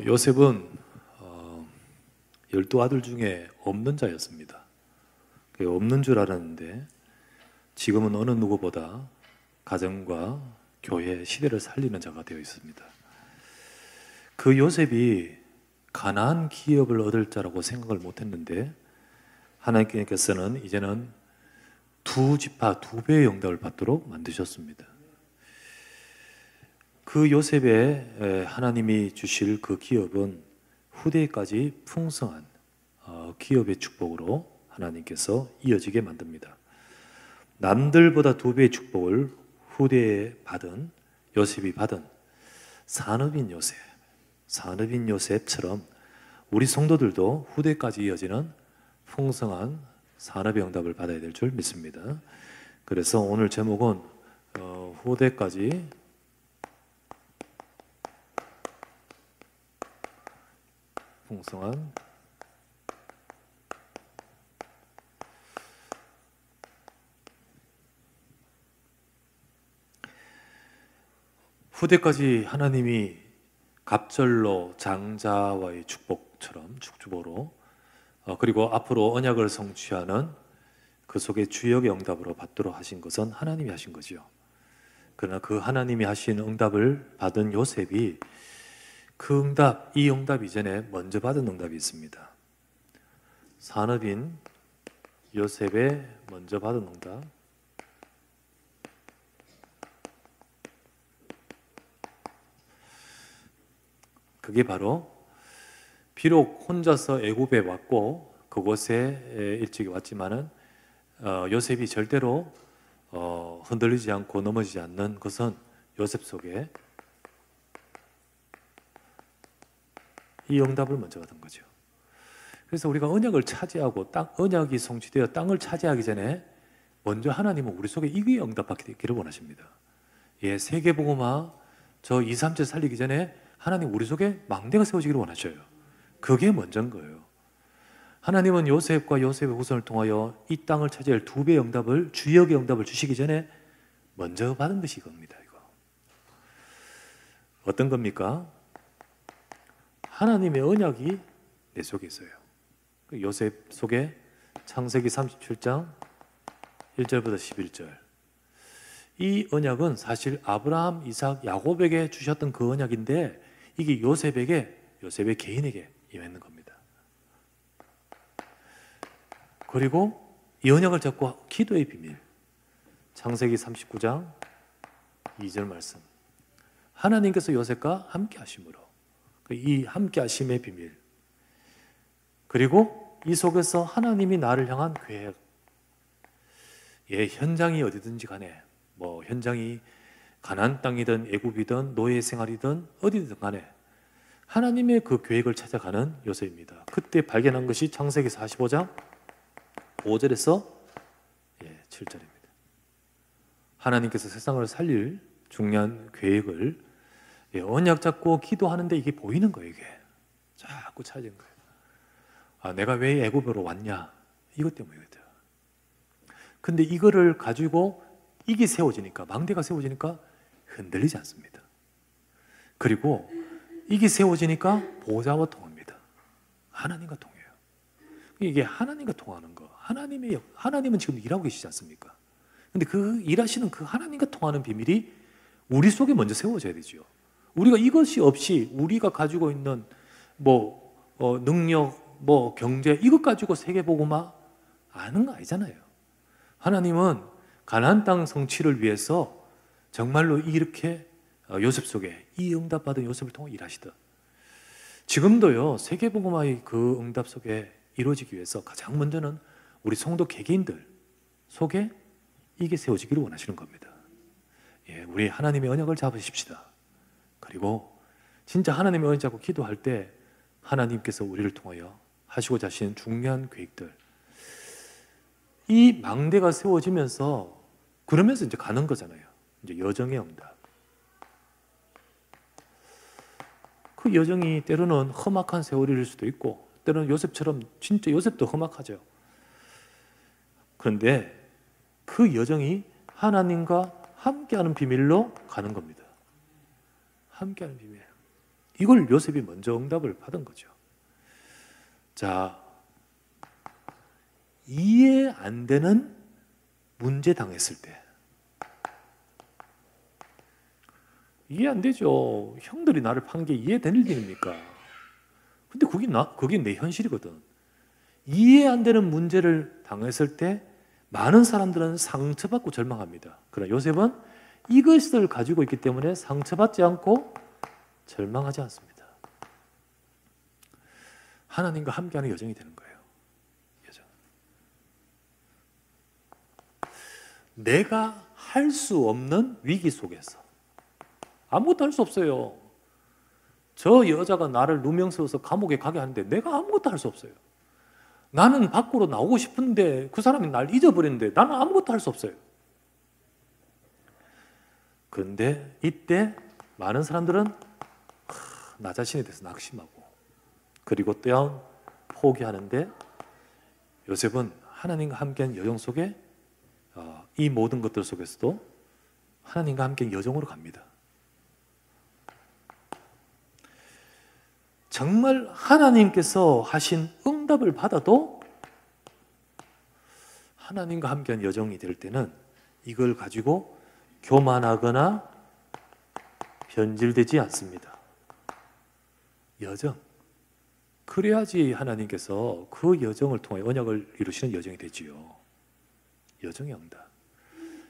요셉은 12아들 중에 없는 자였습니다. 없는 줄 알았는데 지금은 어느 누구보다 가정과 교회, 시대를 살리는 자가 되어 있습니다. 그 요셉이 가나안 기업을 얻을 자라고 생각을 못했는데 하나님께서는 이제는 두 지파, 두 배의 응답을 받도록 만드셨습니다. 그 요셉에 하나님이 주실 그 기업은 후대까지 풍성한 기업의 축복으로 하나님께서 이어지게 만듭니다. 남들보다 두 배의 축복을 후대에 받은 요셉이 받은 산업인 요셉처럼 우리 성도들도 후대까지 이어지는 풍성한 산업의 응답을 받아야 될 줄 믿습니다. 그래서 오늘 제목은 후대까지 풍성한 후대까지 하나님이 갑절로 장자와의 축복처럼 축복으로 그리고 앞으로 언약을 성취하는 그 속에 주역의 응답으로 받도록 하신 것은 하나님이 하신 거죠. 그러나 그 하나님이 하신 응답을 받은 요셉이 그 응답, 이 응답 이전에 먼저 받은 응답이 있습니다. 산업인 요셉의 먼저 받은 응답. 그게 바로 비록 혼자서 애굽에 왔고 그곳에 일찍이 왔지만은 요셉이 절대로 흔들리지 않고 넘어지지 않는 것은 요셉 속에 이 응답을 먼저 받은 거죠. 그래서 우리가 언약을 차지하고 언약이 성취되어 땅을 차지하기 전에 먼저 하나님은 우리 속에 이게 응답받기를 원하십니다. 예, 세계복음화 저 2, 3체 살리기 전에 하나님 우리 속에 망대가 세워지기를 원하셔요. 그게 먼저인 거예요. 하나님은 요셉과 요셉의 후손을 통하여 이 땅을 차지할 두 배의 응답을, 주역의 응답을 주시기 전에 먼저 받은 것이 이겁니다. 이거. 어떤 겁니까? 하나님의 언약이 내 속에 있어요. 요셉 속에 창세기 37장 1절부터 11절. 이 언약은 사실 아브라함, 이삭, 야곱에게 주셨던 그 언약인데 이게 요셉의 개인에게 임했는 겁니다. 그리고 이 언약을 잡고 기도의 비밀. 창세기 39장 2절 말씀. 하나님께서 요셉과 함께 하심으로 이 함께 하심의 비밀. 그리고 이 속에서 하나님이 나를 향한 계획. 예, 현장이 어디든지 간에 현장이 가나안 땅이든 애굽이든 노예 생활이든 어디든 간에 하나님의 그 계획을 찾아가는 요셉입니다. 그때 발견한 것이 창세기 45장 5절에서 7절입니다. 하나님께서 세상을 살릴 중요한 계획을 언약 잡고 기도하는데 이게 보이는 거예요. 이게 자꾸 찾은 거예요. 내가 왜 애굽으로 왔냐? 이것 때문이거든. 근데 이거를 가지고 이게 세워지니까, 망대가 세워지니까 흔들리지 않습니다. 그리고 이게 세워지니까 보좌와 통합니다. 하나님과 통해요. 이게 하나님과 통하는 거. 하나님은 지금 일하고 계시지 않습니까? 근데 그 일하시는 그 하나님과 통하는 비밀이 우리 속에 먼저 세워져야 되죠. 우리가 이것이 없이 우리가 가지고 있는 능력, 경제 이것 가지고 세계복음화 아는 거 아니잖아요. 하나님은 가나안 땅 성취를 위해서 정말로 이렇게 요셉 속에 이 응답받은 요셉을 통해 일하시듯 지금도요 세계복음화의 그 응답 속에 이루어지기 위해서 가장 먼저는 우리 성도 개개인들 속에 이게 세워지기를 원하시는 겁니다. 예, 우리 하나님의 언약을 잡으십시다. 그리고 진짜 하나님의 언약 잡고 기도할 때 하나님께서 우리를 통하여 하시고자 하시는 중요한 계획들 이 망대가 세워지면서 그러면서 이제 가는 거잖아요. 이제 여정의 응답. 그 여정이 때로는 험악한 세월일 수도 있고 때로는 요셉처럼 진짜 요셉도 험악하죠. 그런데 그 여정이 하나님과 함께하는 비밀로 가는 겁니다. 함께하는 비밀. 이걸 요셉이 먼저 응답을 받은 거죠. 자, 이해 안 되는 문제 당했을 때 이해 안 되죠. 형들이 나를 판 게 이해될 일입니까? 근데 그게 내 현실이거든. 이해 안 되는 문제를 당했을 때 많은 사람들은 상처받고 절망합니다. 그러나 요셉은 이것을 가지고 있기 때문에 상처받지 않고 절망하지 않습니다. 하나님과 함께하는 여정이 되는 거예요. 여정. 내가 할 수 없는 위기 속에서 아무것도 할 수 없어요. 저 여자가 나를 누명 세워서 감옥에 가게 하는데 내가 아무것도 할 수 없어요. 나는 밖으로 나오고 싶은데 그 사람이 날 잊어버리는데 나는 아무것도 할 수 없어요. 그런데 이때 많은 사람들은 나 자신에 대해서 낙심하고 그리고 또한 포기하는데 요셉은 하나님과 함께한 여정 속에 이 모든 것들 속에서도 하나님과 함께 여정으로 갑니다. 정말 하나님께서 하신 응답을 받아도 하나님과 함께한 여정이 될 때는 이걸 가지고 교만하거나 변질되지 않습니다. 여정. 그래야지 하나님께서 그 여정을 통해 언약을 이루시는 여정이 되지요. 여정의 응답.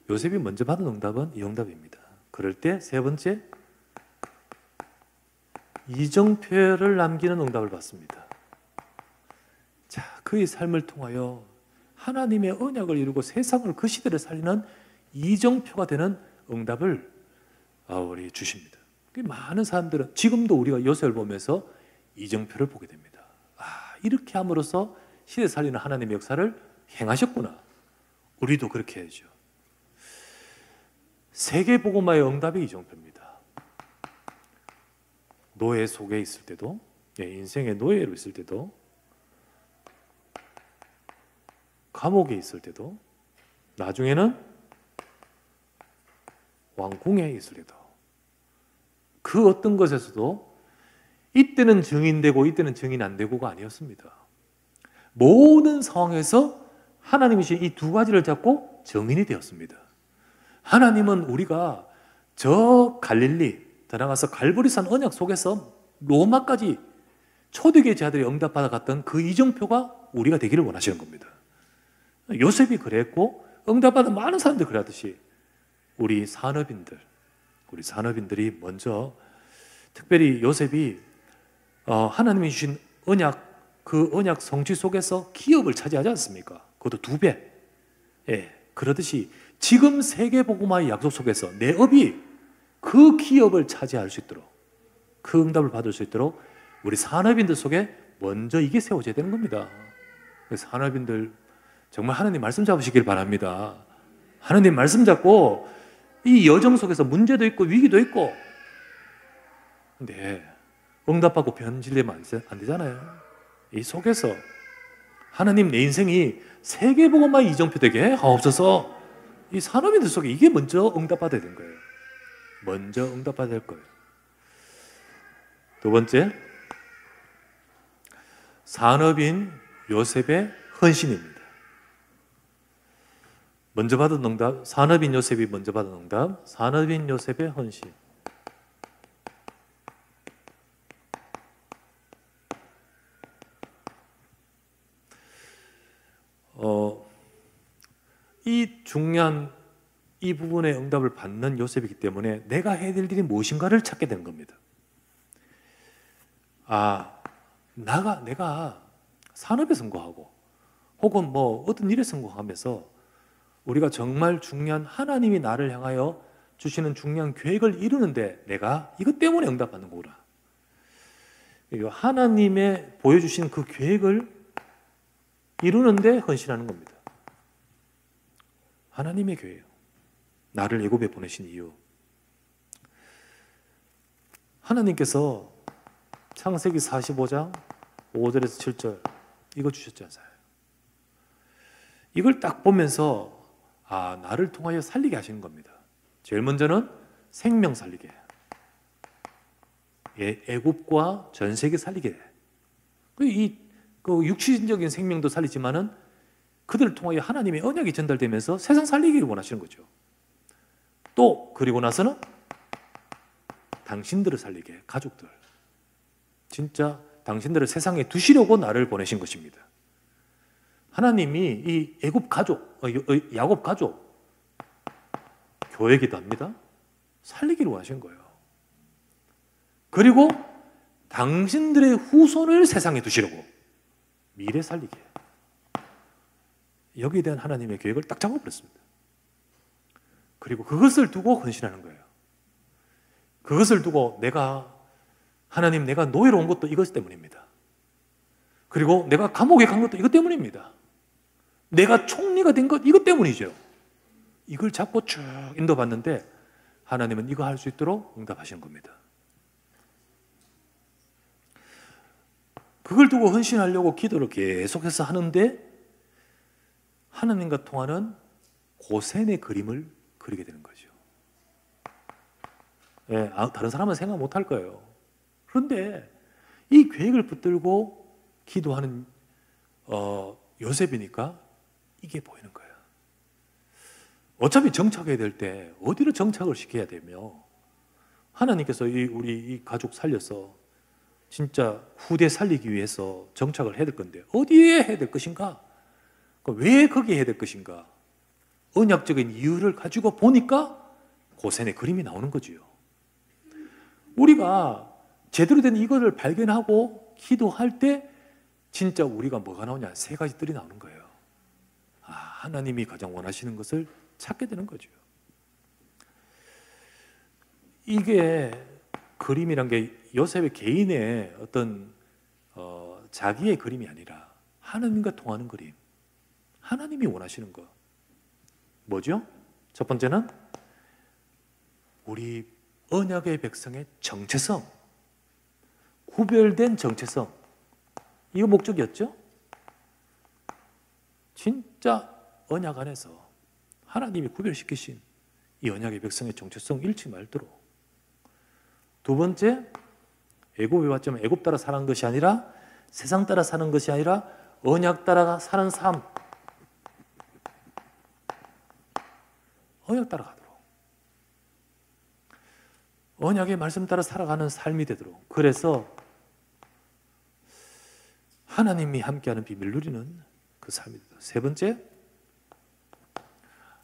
요셉이 먼저 받은 응답은 이 응답입니다. 그럴 때 세 번째, 이정표를 남기는 응답을 받습니다. 자, 그의 삶을 통하여 하나님의 언약을 이루고 세상을 그 시대를 살리는 이정표가 되는 응답을 우리 주십니다. 많은 사람들은 지금도 우리가 요셉을 보면서 이정표를 보게 됩니다. 이렇게 함으로써 시대 살리는 하나님의 역사를 행하셨구나. 우리도 그렇게 해야죠. 세계복음화의 응답이 이정표입니다. 노예 속에 있을 때도, 인생의 노예로 있을 때도, 감옥에 있을 때도, 나중에는 왕궁에 있을 때도, 그 어떤 것에서도 이때는 증인되고 이때는 증인 안 되고가 아니었습니다. 모든 상황에서 하나님이신 이 두 가지를 잡고 증인이 되었습니다. 하나님은 우리가 저 갈릴리 나가서 갈보리산 언약 속에서 로마까지 초대교회 제자들이 응답받아 갔던 그 이정표가 우리가 되기를 원하시는 겁니다. 요셉이 그랬고 응답받은 많은 사람들이 그러듯이 우리 산업인들이 먼저 특별히 요셉이 하나님이 주신 언약, 그 언약 성취 속에서 기업을 차지하지 않습니까? 그것도 2배. 그러듯이 지금 세계복음화의 약속 속에서 내 업이 그 기업을 차지할 수 있도록, 그 응답을 받을 수 있도록 우리 산업인들 속에 먼저 이게 세워져야 되는 겁니다. 산업인들 정말 하나님 말씀 잡으시길 바랍니다. 하나님 말씀 잡고 이 여정 속에서 문제도 있고 위기도 있고, 근데 응답받고 변질되면 안 되잖아요. 이 속에서 하나님 내 인생이 세계복음화 이정표 되게 하옵소서. 이 산업인들 속에 이게 먼저 응답받아야 되는 거예요. 먼저 응답받아야 될 거예요. 두 번째, 산업인 요셉의 헌신입니다. 먼저 받은 응답, 산업인 요셉이 먼저 받은 응답, 산업인 요셉의 헌신. 이 중요한 이 부분의 응답을 받는 요셉이기 때문에 내가 해야 될 일이 무엇인가를 찾게 되는 겁니다. 내가 산업에 성공하고 혹은 어떤 일에 성공하면서 우리가 정말 중요한 하나님이 나를 향하여 주시는 중요한 계획을 이루는데 내가 이것 때문에 응답받는 거구나. 하나님의 보여주신 그 계획을 이루는데 헌신하는 겁니다. 하나님의 계획이에요. 나를 애굽에 보내신 이유. 하나님께서 창세기 45장 5절에서 7절 이거 주셨지 않아요? 이걸 딱 보면서 나를 통하여 살리게 하시는 겁니다. 제일 먼저는 생명 살리게. 애굽과 전 세계 살리게 돼. 그 육신적인 생명도 살리지만은 그들을 통하여 하나님의 언약이 전달되면서 세상 살리기를 원하시는 거죠. 또 그리고 나서는 당신들을 살리게, 가족들. 진짜 당신들을 세상에 두시려고 나를 보내신 것입니다. 하나님이 이 애굽 가족, 야곱 가족, 교회이기도 합니다. 살리기를 원하신 거예요. 그리고 당신들의 후손을 세상에 두시려고, 미래 살리게. 여기에 대한 하나님의 계획을 딱 잡아버렸습니다. 그리고 그것을 두고 헌신하는 거예요. 그것을 두고 하나님 내가 노예로 온 것도 이것 때문입니다. 그리고 내가 감옥에 간 것도 이것 때문입니다. 내가 총리가 된 것 이것 때문이죠. 이걸 잡고 쭉 인도받는데 하나님은 이거 할 수 있도록 응답하시는 겁니다. 그걸 두고 헌신하려고 기도를 계속해서 하는데 하나님과 통하는 고센의 그림을 그리게 되는 거죠. 예, 다른 사람은 생각 못 할 거예요. 그런데 이 계획을 붙들고 기도하는 요셉이니까 이게 보이는 거예요. 어차피 정착해야 될 때 어디로 정착을 시켜야 되며 하나님께서 우리 이 가족 살려서 진짜 후대 살리기 위해서 정착을 해야 될 건데 어디에 해야 될 것인가? 왜 거기에 해야 될 것인가? 언약적인 이유를 가지고 보니까 고센의 그림이 나오는 거지요. 우리가 제대로 된 이거를 발견하고 기도할 때 진짜 우리가 뭐가 나오냐? 세 가지 뜰이 나오는 거예요. 하나님이 가장 원하시는 것을 찾게 되는 거죠. 이게 그림이란 게 요셉의 개인의 어떤 자기의 그림이 아니라 하나님과 통하는 그림. 하나님이 원하시는 것. 뭐죠? 첫 번째는 우리 언약의 백성의 정체성. 구별된 정체성. 이거 목적이었죠? 진짜 언약 안에서 하나님이 구별시키신 이 언약의 백성의 정체성 잃지 말도록. 두 번째, 애굽에 왔지만 애굽 따라 사는 것이 아니라 세상 따라 사는 것이 아니라 언약 따라 사는 삶. 언약 따라 가도록. 언약의 말씀 따라 살아가는 삶이 되도록. 그래서 하나님이 함께하는 비밀을 누리는 그 삶이 되도록. 세 번째,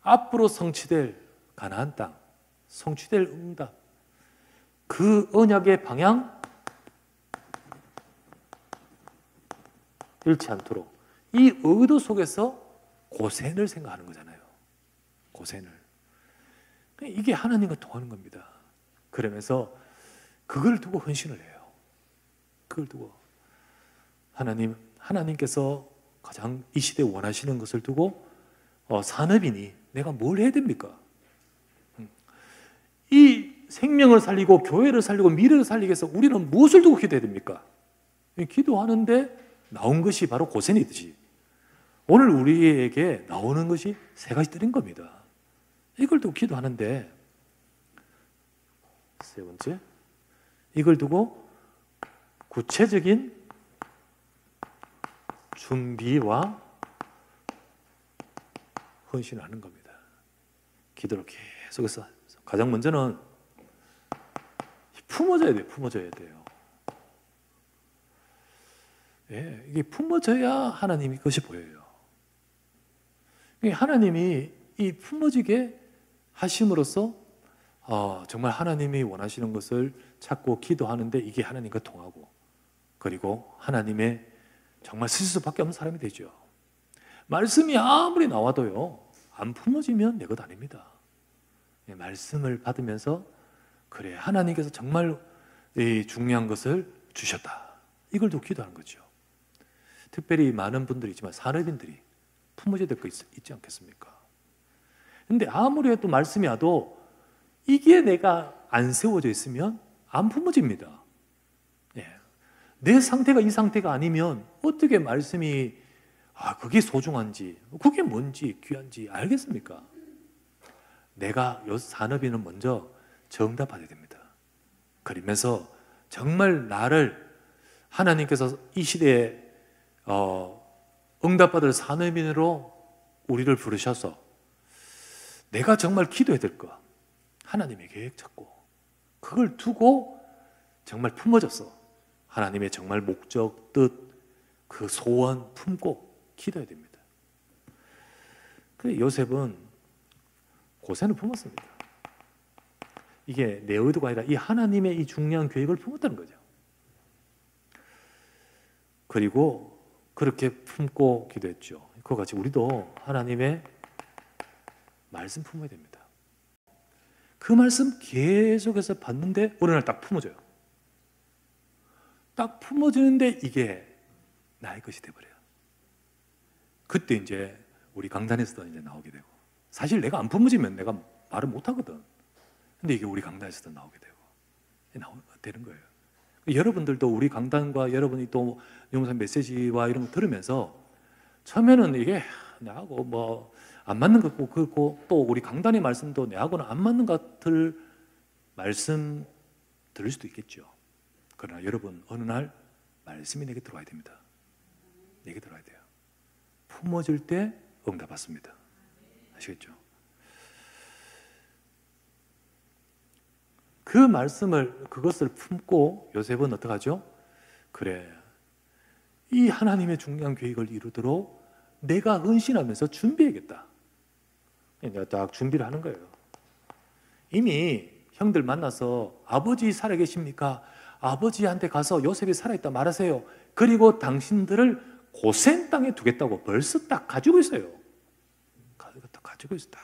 앞으로 성취될 가나안 땅, 성취될 응답, 그 언약의 방향 잃지 않도록 이 의도 속에서 고센을 생각하는 거잖아요. 고센을. 이게 하나님과 통하는 겁니다. 그러면서 그걸 두고 헌신을 해요. 그걸 두고 하나님께서 가장 이 시대에 원하시는 것을 두고 산업인이 내가 뭘 해야 됩니까? 이 생명을 살리고 교회를 살리고 미래를 살리기 위해서 우리는 무엇을 두고 기도해야 됩니까? 기도하는데 나온 것이 바로 고센이듯이 오늘 우리에게 나오는 것이 세 가지 뜰인 겁니다. 이걸 두고 기도하는데 세 번째, 이걸 두고 구체적인 준비와 헌신을 하는 겁니다. 기도를 계속해서 가장 먼저는 품어져야 돼요. 품어져야 돼요. 예, 이게 품어져야 하나님이 것이 보여요. 하나님이 이 품어지게 하심으로써 정말 하나님이 원하시는 것을 찾고 기도하는데 이게 하나님과 통하고 그리고 하나님의 정말 쓰실 수밖에 없는 사람이 되죠. 말씀이 아무리 나와도요 안 품어지면 내 것 아닙니다. 말씀을 받으면서 그래 하나님께서 정말 이 중요한 것을 주셨다. 이걸 두고 기도하는 거죠. 특별히 많은 분들이 있지만 산업인들이 품어져야 될 거 있지 않겠습니까? 근데 아무리 해도 말씀이 와도 이게 내가 안 세워져 있으면 안 품어집니다. 예. 내 상태가 이 상태가 아니면 어떻게 말씀이 그게 소중한지 그게 뭔지 귀한지 알겠습니까? 내가 산업인은 먼저 정답받아야 됩니다. 그러면서 정말 나를 하나님께서 이 시대에 응답받을 산업인으로 우리를 부르셔서 내가 정말 기도해야 될 거, 하나님의 계획 찾고 그걸 두고 정말 품어졌어. 하나님의 정말 목적, 뜻, 그 소원 품고 기도해야 됩니다. 그래 요셉은 고센을 품었습니다. 이게 내 의도가 아니라 이 하나님의 이 중요한 계획을 품었다는 거죠. 그리고 그렇게 품고 기도했죠. 그와 같이 우리도 하나님의 말씀 품어야 됩니다. 그 말씀 계속해서 받는데 어느 날 딱 품어져요. 딱 품어지는데 이게 나의 것이 돼버려요. 그때 이제 우리 강단에서도 이제 나오게 되고, 사실 내가 안 품어지면 내가 말을 못 하거든. 근데 이게 우리 강단에서도 나오게 되고 되는 거예요. 여러분들도 우리 강단과 여러분이 또 영상 메시지와 이런 거 들으면서 처음에는 이게 나하고 뭐 안 맞는 것 같고, 그렇고 또 우리 강단의 말씀도 내하고는 안 맞는 것 같을 말씀 들을 수도 있겠죠. 그러나 여러분 어느 날 말씀이 내게 들어와야 됩니다. 내게 들어와야 돼요. 품어질 때 응답 받습니다. 아시겠죠? 그 말씀을, 그것을 품고 요셉은 어떻게 하죠? 그래, 이 하나님의 중요한 계획을 이루도록 내가 헌신하면서 준비해야겠다. 내가 딱 준비를 하는 거예요. 이미 형들 만나서 아버지 살아계십니까? 아버지한테 가서 요셉이 살아있다 말하세요. 그리고 당신들을 고센 땅에 두겠다고 벌써 딱 가지고 있어요. 가지고 있다.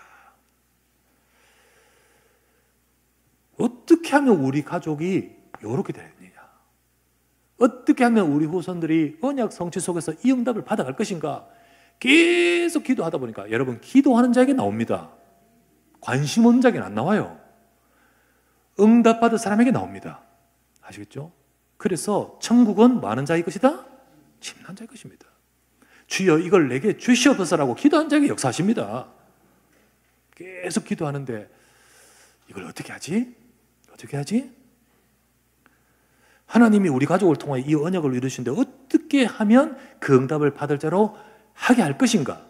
어떻게 하면 우리 가족이 이렇게 되느냐? 어떻게 하면 우리 후손들이 언약 성취 속에서 이 응답을 받아갈 것인가? 계속 기도하다 보니까 여러분, 기도하는 자에게 나옵니다. 관심 없는 자에게는 안 나와요. 응답받을 사람에게 나옵니다. 아시겠죠? 그래서 천국은 뭐 하는 자의 것이다? 침난 자의 것입니다. 주여 이걸 내게 주시옵소서라고 기도한 자에게 역사하십니다. 계속 기도하는데 이걸 어떻게 하지? 어떻게 하지? 하나님이 우리 가족을 통하여 이 언약을 이루시는데 어떻게 하면 그 응답을 받을 자로 하게 할 것인가?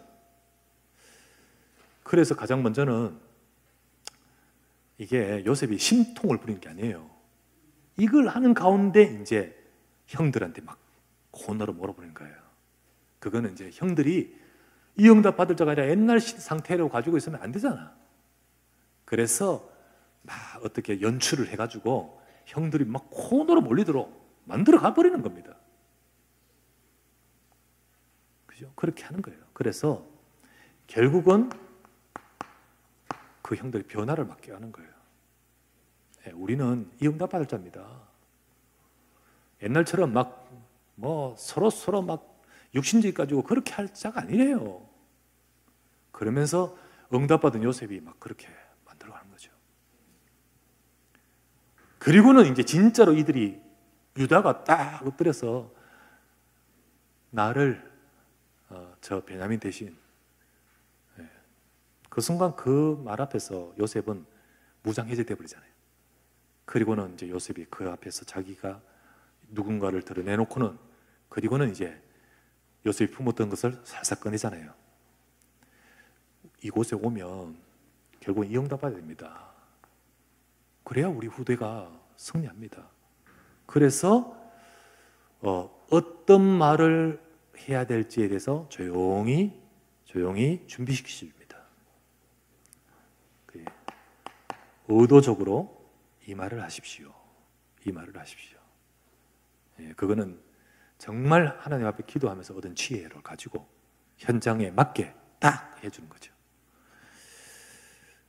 그래서 가장 먼저는 이게 요셉이 심통을 부리는 게 아니에요. 이걸 하는 가운데 이제 형들한테 막 코너로 몰아버리는 거예요. 그거는 이제 형들이 이 응답 받을 자가 아니라 옛날 상태로 가지고 있으면 안 되잖아. 그래서 막 어떻게 연출을 해가지고 형들이 막 코너로 몰리도록 만들어 가버리는 겁니다. 그죠? 그렇게 하는 거예요. 그래서 결국은 그 형들이 변화를 맞게 하는 거예요. 네, 우리는 이 응답 받을 자입니다. 옛날처럼 막 뭐 서로 막 육신주의 가지고 그렇게 할 자가 아니래요. 그러면서 응답받은 요셉이 막 그렇게 만들어가는 거죠. 그리고는 이제 진짜로 이들이 유다가 딱 엎드려서 나를 저 베냐민 대신, 그 순간 그 말 앞에서 요셉은 무장 해제돼 버리잖아요. 그리고는 이제 요셉이 그 앞에서 자기가 누군가를 드러내놓고는, 그리고는 이제 요셉이 품었던 것을 살살 꺼내잖아요. 이곳에 오면 결국 이 응답 받아야 됩니다. 그래야 우리 후대가 승리합니다. 그래서 어떤 말을 해야 될지에 대해서 조용히 준비시키십니다. 의도적으로 이 말을 하십시오. 이 말을 하십시오. 그거는 정말 하나님 앞에 기도하면서 얻은 지혜를 가지고 현장에 맞게 딱 해주는 거죠.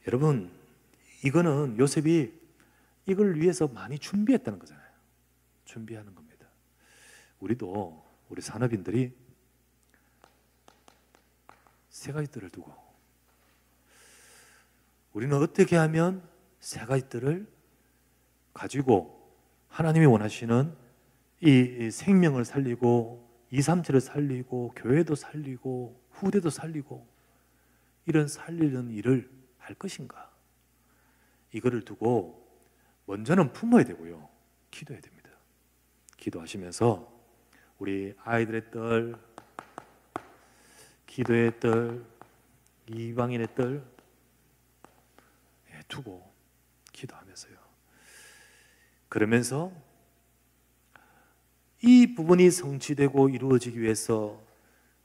여러분, 이거는 요셉이 이걸 위해서 많이 준비했다는 거잖아요. 준비하는 겁니다. 우리도, 우리 산업인들이 세 가지 뜰을 두고, 우리는 어떻게 하면 세 가지 뜰을 가지고 하나님이 원하시는 이 생명을 살리고 237을 살리고 교회도 살리고 후대도 살리고 이런 살리는 일을 할 것인가? 이거를 두고 먼저는 품어야 되고요, 기도해야 됩니다. 기도하시면서 우리 아이들의 뜰, 기도의 뜰, 이방인의 뜰 두고 기도하면서요. 그러면서 이 부분이 성취되고 이루어지기 위해서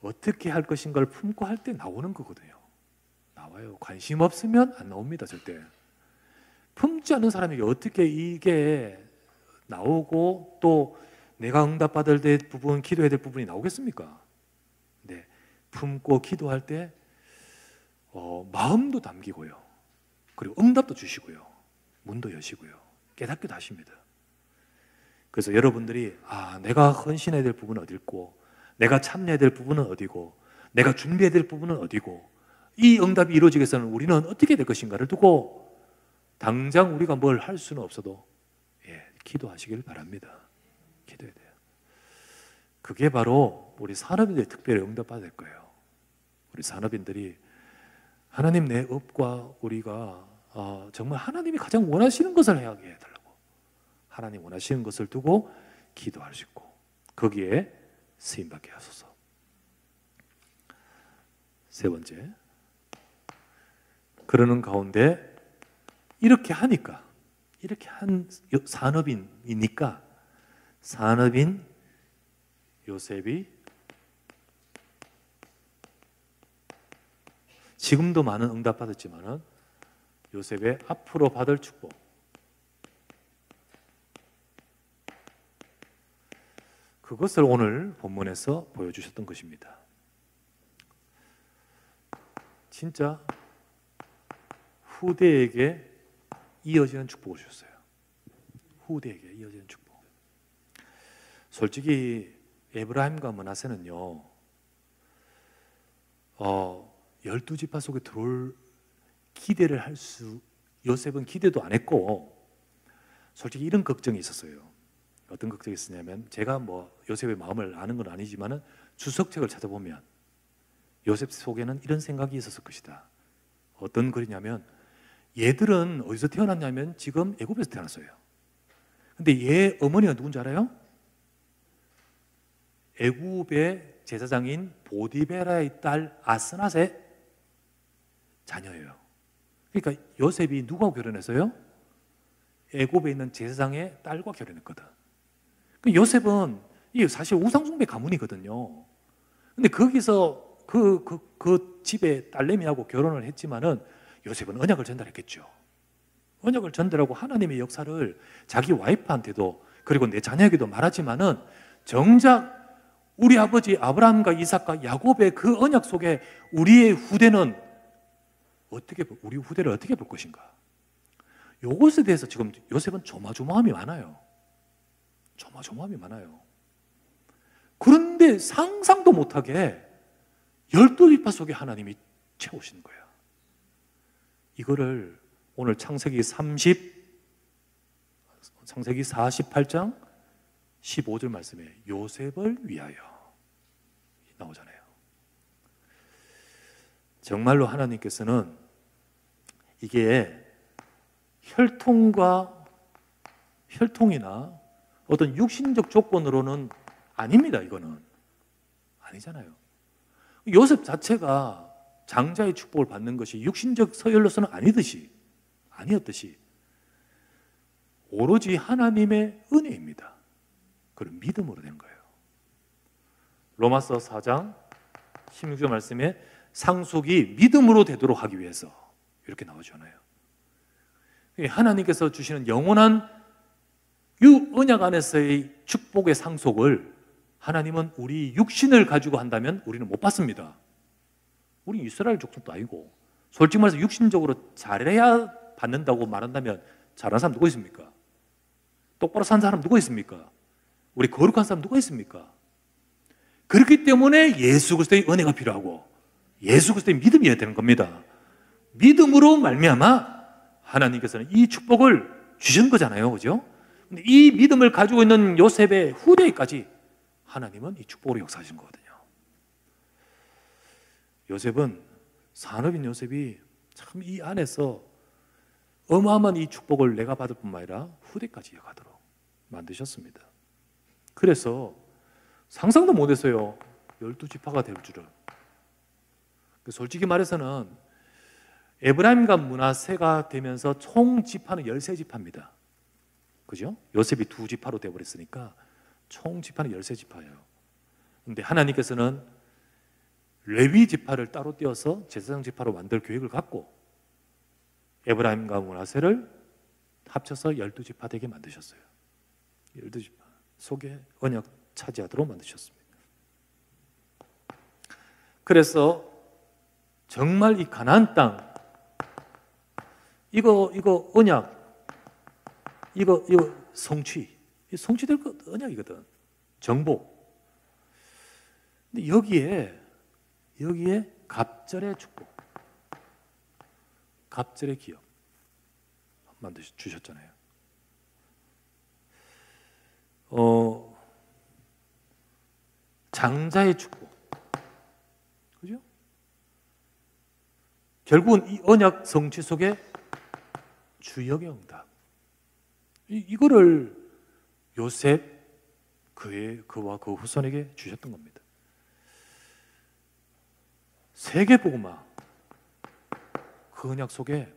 어떻게 할 것인가를 품고 할 때 나오는 거거든요. 나와요. 관심 없으면 안 나옵니다. 절대. 품지 않는 사람에게 어떻게 이게 나오고 또 내가 응답받을 때 부분, 기도해야 될 부분이 나오겠습니까? 네, 품고 기도할 때 마음도 담기고요. 그리고 응답도 주시고요. 문도 여시고요. 깨닫기도 하십니다. 그래서 여러분들이 내가 헌신해야 될 부분은 어디고, 내가 참여해야 될 부분은 어디고, 내가 준비해야 될 부분은 어디고, 이 응답이 이루어지기 위해서는 우리는 어떻게 될 것인가를 두고 당장 우리가 뭘 할 수는 없어도 기도하시길 바랍니다. 기도해야 돼요. 그게 바로 우리 산업인들이 특별히 응답받아야 될 거예요. 우리 산업인들이 하나님 내 업과 우리가 정말 하나님이 가장 원하시는 것을 해달라고, 하나님 원하시는 것을 두고 기도할 수 있고 거기에 쓰임받게 하소서. 세 번째, 그러는 가운데 이렇게 하니까, 이렇게 한 산업인이니까 산업인 요셉이 지금도 많은 응답 받았지만은 요셉의 앞으로 받을 축복, 그것을 오늘 본문에서 보여주셨던 것입니다. 진짜 후대에게 이어지는 축복을 주셨어요. 후대에게 이어지는 축복. 솔직히 에브라임과 므낫세는요, 12지파 속에 들어올 기대를 할 수, 요셉은 기대도 안 했고, 솔직히 이런 걱정이 있었어요. 어떤 걱정이 있었냐면, 제가 요셉의 마음을 아는 건 아니지만은 주석책을 찾아보면 요셉 속에는 이런 생각이 있었을 것이다. 어떤 글이냐면, 얘들은 어디서 태어났냐면 지금 애굽에서 태어났어요. 근데 얘 어머니가 누군지 알아요? 애굽의 제사장인 보디베라의 딸 아스낫의 자녀예요. 그러니까 요셉이 누구하고 결혼했어요? 애굽에 있는 제사장의 딸과 결혼했거든. 요셉은 이게 사실 우상숭배 가문이거든요. 근데 거기서 그 집의 딸내미하고 결혼을 했지만은 요셉은 언약을 전달했겠죠. 언약을 전달하고 하나님의 역사를 자기 와이프한테도 그리고 내 자녀에게도 말하지만은 정작 우리 아버지 아브라함과 이삭과 야곱의 그 언약 속에 우리의 후대는 우리 후대를 어떻게 볼 것인가? 이것에 대해서 지금 요셉은 조마조마함이 많아요. 조마조마함이 많아요. 그런데 상상도 못하게 12지파 속에 하나님이 채우시는 거예요. 이거를 오늘 창세기 48장 15절 말씀에 요셉을 위하여 나오잖아요. 정말로 하나님께서는 이게 혈통이나 어떤 육신적 조건으로는 아닙니다. 이거는 아니잖아요. 요셉 자체가 장자의 축복을 받는 것이 육신적 서열로서는 아니었듯이 오로지 하나님의 은혜입니다. 그런 믿음으로 된 거예요. 로마서 4장 16절 말씀에 상속이 믿음으로 되도록 하기 위해서 이렇게 나오잖아요. 하나님께서 주시는 영원한 언약 안에서의 축복의 상속을 하나님은 우리 육신을 가지고 한다면 우리는 못 받습니다. 우리 이스라엘 족속도 아니고, 솔직히 말해서 육신적으로 잘해야 받는다고 말한다면 잘하는 사람 누구 있습니까? 똑바로 산 사람 누구 있습니까? 우리 거룩한 사람 누가 있습니까? 그렇기 때문에 예수 그리스도의 은혜가 필요하고 예수 그리스도의 믿음이어야 되는 겁니다. 믿음으로 말미암아 하나님께서는 이 축복을 주신 거잖아요. 그죠? 근데 이 믿음을 가지고 있는 요셉의 후대까지 하나님은 이 축복으로 역사하신 거거든요. 요셉은, 산업인 요셉이 참 이 안에서 어마어마한 이 축복을 내가 받을 뿐만 아니라 후대까지 이어가도록 만드셨습니다. 그래서 상상도 못했어요. 12지파가 될 줄은. 솔직히 말해서는 에브라임과 므낫세가 되면서 총 지파는 13지파입니다. 그죠? 요셉이 2지파로 되어버렸으니까 총 지파는 13지파예요. 그런데 하나님께서는 레위 지파를 따로 떼어서 제사장 지파로 만들 계획을 갖고 에브라임과 므낫세를 합쳐서 12지파 되게 만드셨어요. 12지파 속에 언약 차지하도록 만드셨습니다. 그래서 정말 이 가나안 땅 이거 언약 이거 성취될 것 언약이거든. 정복. 근데 여기에 갑절의 축복, 갑절의 기업 만드셔 주셨잖아요. 장자의 축복, 그죠? 결국은 이 언약 성취 속에 주역의 응답. 이거를 요셉 그와 그 후손에게 주셨던 겁니다. 세계복음화 그 언약 속에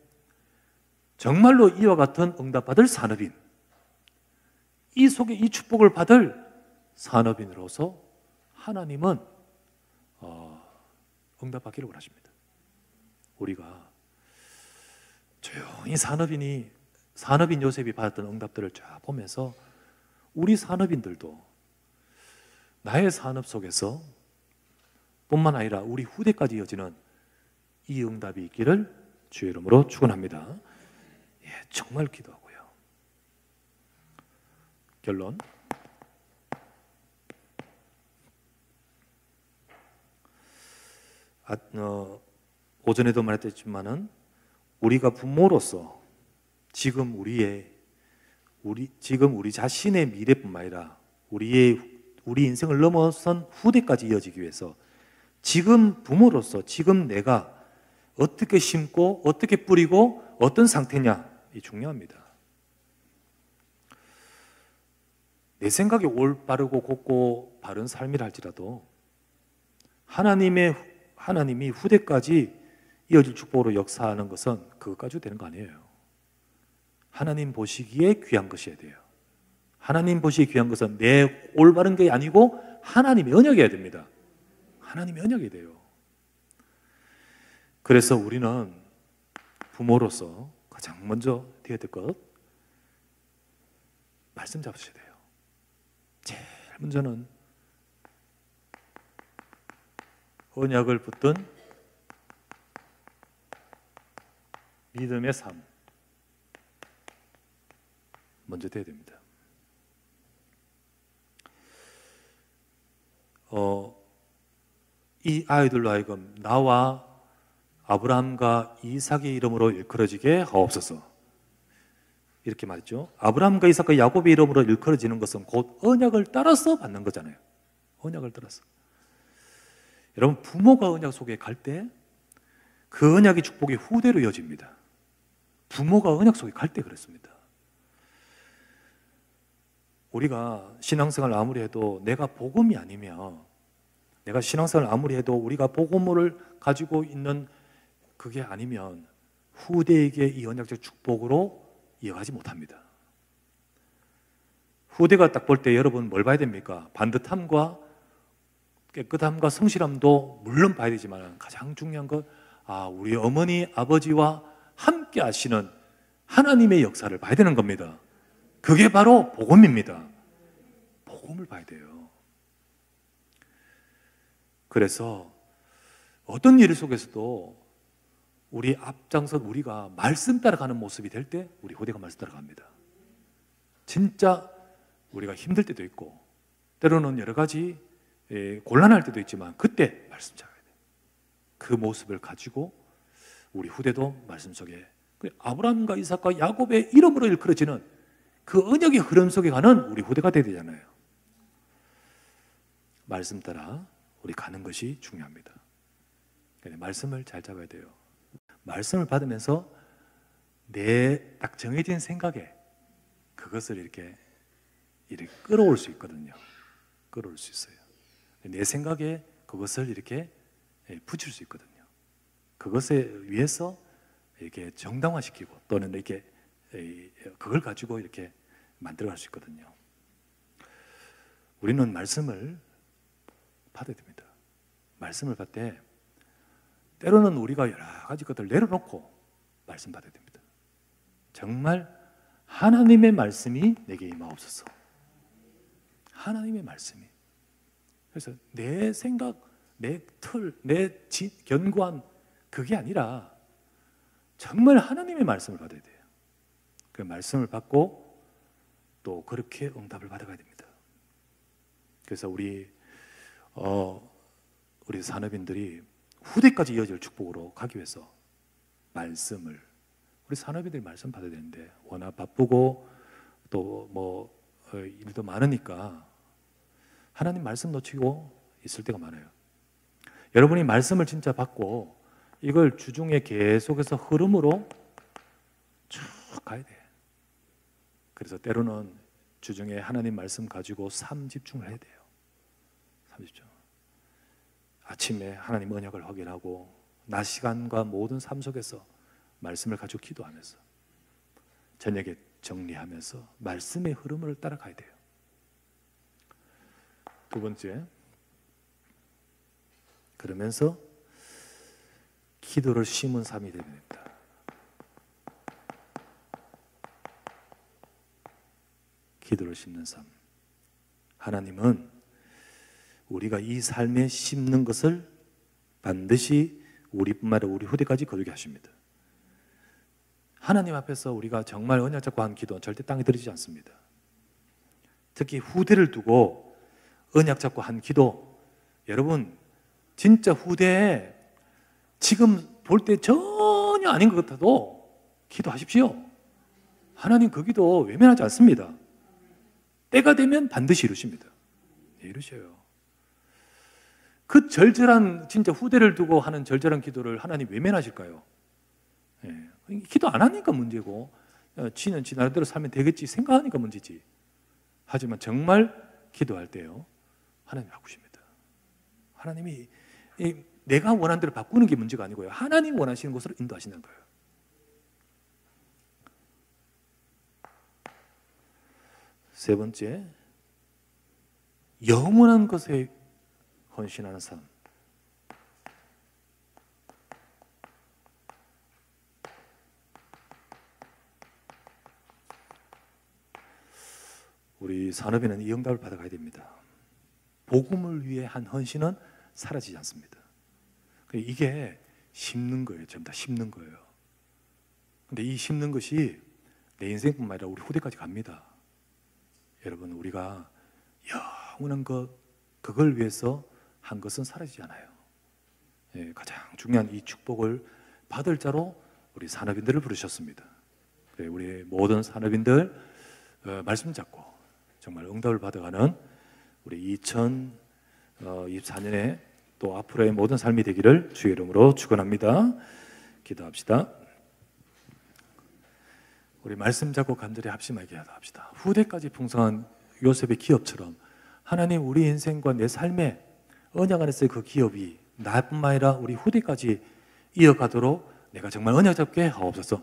정말로 이와 같은 응답받을 산업인, 이 속에 이 축복을 받을 산업인으로서 하나님은 응답받기를 원하십니다. 우리가 조용히 산업인 요셉이 받았던 응답들을 쫙 보면서 우리 산업인들도 나의 산업 속에서 뿐만 아니라 우리 후대까지 이어지는 이 응답이 있기를 주의 이름으로 축원합니다. 예, 정말 기도하고요. 결론. 오전에도 말했지만은 우리가 부모로서 지금 우리 자신의 미래뿐만 아니라 우리 인생을 넘어선 후대까지 이어지기 위해서 지금 부모로서 지금 내가 어떻게 심고 어떻게 뿌리고 어떤 상태냐, 이 중요합니다. 내 생각이 올바르고 곱고 바른 삶이라 할지라도 하나님이 후대까지 이어질 축복으로 역사하는 것은 그것까지 되는 거 아니에요. 하나님 보시기에 귀한 것이어야 돼요. 하나님 보시기에 귀한 것은 내 올바른 게 아니고 하나님의 언약이어야 됩니다. 하나님의 언약이 돼요. 그래서 우리는 부모로서 가장 먼저 되어야 될 것, 말씀 잡으셔야 돼요. 제일 먼저는 언약을 붙든 믿음의 삶 먼저 돼야 됩니다. 이 아이들로 하여금 나와 아브라함과 이삭의 이름으로 일컬어지게 하옵소서. 이렇게 말했죠. 아브라함과 이삭과 야곱의 이름으로 일컬어지는 것은 곧 언약을 따라서 받는 거잖아요. 언약을 따라서. 여러분, 부모가 언약 속에 갈 때 그 언약의 축복이 후대로 이어집니다. 부모가 언약 속에 갈 때 그랬습니다. 우리가 신앙생활 아무리 해도 내가 복음이 아니면, 내가 신앙생활 아무리 해도 우리가 복음을 가지고 있는 그게 아니면 후대에게 이 언약적 축복으로 이어가지 못합니다. 후대가 딱 볼 때 여러분 뭘 봐야 됩니까? 반듯함과 깨끗함과 성실함도 물론 봐야 되지만 가장 중요한 것, 우리 어머니, 아버지와 함께 하시는 하나님의 역사를 봐야 되는 겁니다. 그게 바로 복음입니다. 복음을 봐야 돼요. 그래서 어떤 일 속에서도 우리 앞장서 우리가 말씀 따라가는 모습이 될 때 우리 후대가 말씀 따라갑니다. 진짜 우리가 힘들 때도 있고 때로는 여러 가지 곤란할 때도 있지만 그때 말씀 잡아야 돼요. 그 모습을 가지고 우리 후대도 말씀 속에, 아브라함과 이삭과 야곱의 이름으로 일컬어지는 그 언약의 흐름 속에 가는 우리 후대가 되어야 되잖아요. 말씀 따라 우리 가는 것이 중요합니다. 말씀을 잘 잡아야 돼요. 말씀을 받으면서 내 딱 정해진 생각에 그것을 이렇게 끌어올 수 있거든요. 끌어올 수 있어요. 내 생각에 그것을 이렇게 붙일 수 있거든요. 그것에 위해서 이렇게 정당화시키고 또는 이렇게 그걸 가지고 이렇게 만들어갈 수 있거든요. 우리는 말씀을 받아야 됩니다. 말씀을 받을 때 때로는 우리가 여러 가지 것들을 내려놓고 말씀 받아야 됩니다. 정말 하나님의 말씀이 내게 임하옵소서. 하나님의 말씀이. 그래서 내 생각, 내 틀, 내 견고한 그게 아니라 정말 하나님의 말씀을 받아야 돼요. 그 말씀을 받고 또 그렇게 응답을 받아가야 됩니다. 그래서 우리 산업인들이 후대까지 이어질 축복으로 가기 위해서 말씀을, 우리 산업인들이 말씀 받아야 되는데 워낙 바쁘고 또 뭐 일도 많으니까 하나님 말씀 놓치고 있을 때가 많아요. 여러분이 말씀을 진짜 받고 이걸 주중에 계속해서 흐름으로 쭉 가야 돼. 그래서 때로는 주중에 하나님 말씀 가지고 삶 집중을 해야 돼요. 삶 집중. 아침에 하나님 언약을 확인하고 낮 시간과 모든 삶 속에서 말씀을 가지고 기도하면서 저녁에 정리하면서 말씀의 흐름을 따라가야 돼요. 두 번째, 그러면서 기도를 심은 삶이 됩니다. 기도를 심는 삶. 하나님은 우리가 이 삶에 심는 것을 반드시 우리뿐만 아니라 우리 후대까지 거두게 하십니다. 하나님 앞에서 우리가 정말 언약 잡고 한 기도는 절대 땅에 들어지지 않습니다. 특히 후대를 두고 언약 잡고 한 기도, 여러분 진짜 후대에 지금 볼 때 전혀 아닌 것 같아도 기도하십시오. 하나님 그 기도 외면하지 않습니다. 때가 되면 반드시 이루십니다. 네, 이루셔요. 그 절절한 진짜 후대를 두고 하는 절절한 기도를 하나님 외면하실까요? 네, 기도 안 하니까 문제고 지는 지 나름대로 살면 되겠지 생각하니까 문제지. 하지만 정말 기도할 때요 하나님이 바꾸십니다. 하나님이 내가 원하는 대로 바꾸는 게 문제가 아니고요, 하나님 원하시는 곳으로 인도하시는 거예요. 세 번째, 영원한 것에 헌신하는 삶. 우리 산업에는 이 응답을 받아가야 됩니다. 복음을 위해 한 헌신은 사라지지 않습니다. 이게 심는 거예요. 전부 다 심는 거예요. 근데 이 심는 것이 내 인생뿐만 아니라 우리 후대까지 갑니다. 여러분, 우리가 영원한 것, 그걸 위해서 한 것은 사라지지 않아요. 예, 가장 중요한 이 축복을 받을 자로 우리 산업인들을 부르셨습니다. 그래, 우리 모든 산업인들 말씀 잡고 정말 응답을 받아가는 우리 2024년에 또 앞으로의 모든 삶이 되기를 주의 이름으로 축원합니다. 기도합시다. 우리 말씀 잡고 간절히 합심하게 기도합시다. 후대까지 풍성한 요셉의 기업처럼 하나님 우리 인생과 내 삶에 언약 안에서의 그 기업이 나뿐만 아니라 우리 후대까지 이어가도록 내가 정말 언약 잡게 하옵소서.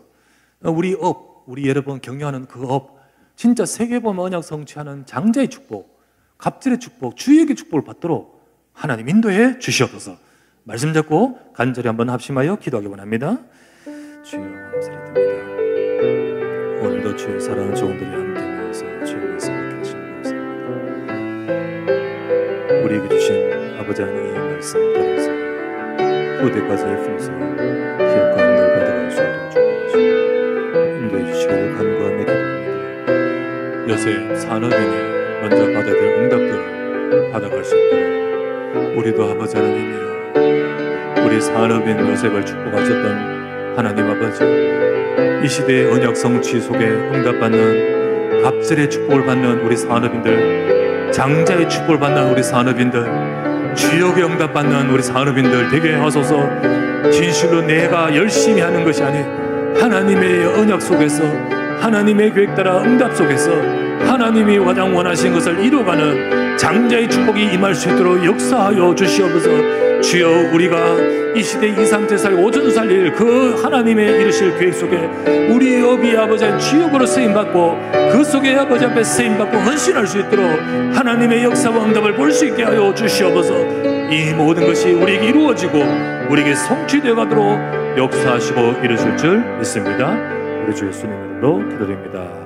우리 업, 우리 여러분 경영하는 그 업, 진짜 세계보험 언약 성취하는 장자의 축복, 갑절의 축복, 주역의 축복을 받도록 하나님 인도해 주시옵소서. 말씀 잡고 간절히 한번 합심하여 기도하기 원합니다. 주여 감사드립니다. 오늘도 주의 사랑하는 종들이 함께 모여서 주의 말씀을 하시는 감사합니다. 우리에게 주신 아버지 하나님의 말씀 따라서 후대까지의 풍성한 기업과 은혜를 받아갈 수 있도록 축복하시고 인도해 주시기를 간구하며 기도합니다. 요새 산업인이 먼저 받아야 될 응답들을 받아갈 수 있도록 우리도 아버지 하나님이여, 우리 산업인 요셉을 축복하셨던 하나님 아버지, 이 시대의 언약 성취 속에 응답받는 갑절의 축복을 받는 우리 산업인들, 장자의 축복을 받는 우리 산업인들, 주역의 응답받는 우리 산업인들 되게 하소서. 진실로 내가 열심히 하는 것이 아닌 하나님의 언약 속에서, 하나님의 계획 따라 응답 속에서 하나님이 가장 원하신 것을 이루어가는 장자의 축복이 임할 수 있도록 역사하여 주시옵소서. 주여, 우리가 이 시대 이상제살 오전살릴 그 하나님의 이루실 계획 속에 우리 어비 아버지의 주역으로 쓰임받고 그 속에 아버지 앞에 쓰임받고 헌신할 수 있도록 하나님의 역사와 응답을 볼 수 있게 하여 주시옵소서. 이 모든 것이 우리에게 이루어지고 우리에게 성취되어 가도록 역사하시고 이루실 줄 믿습니다. 우리 주 예수님 이름으로 기도드립니다.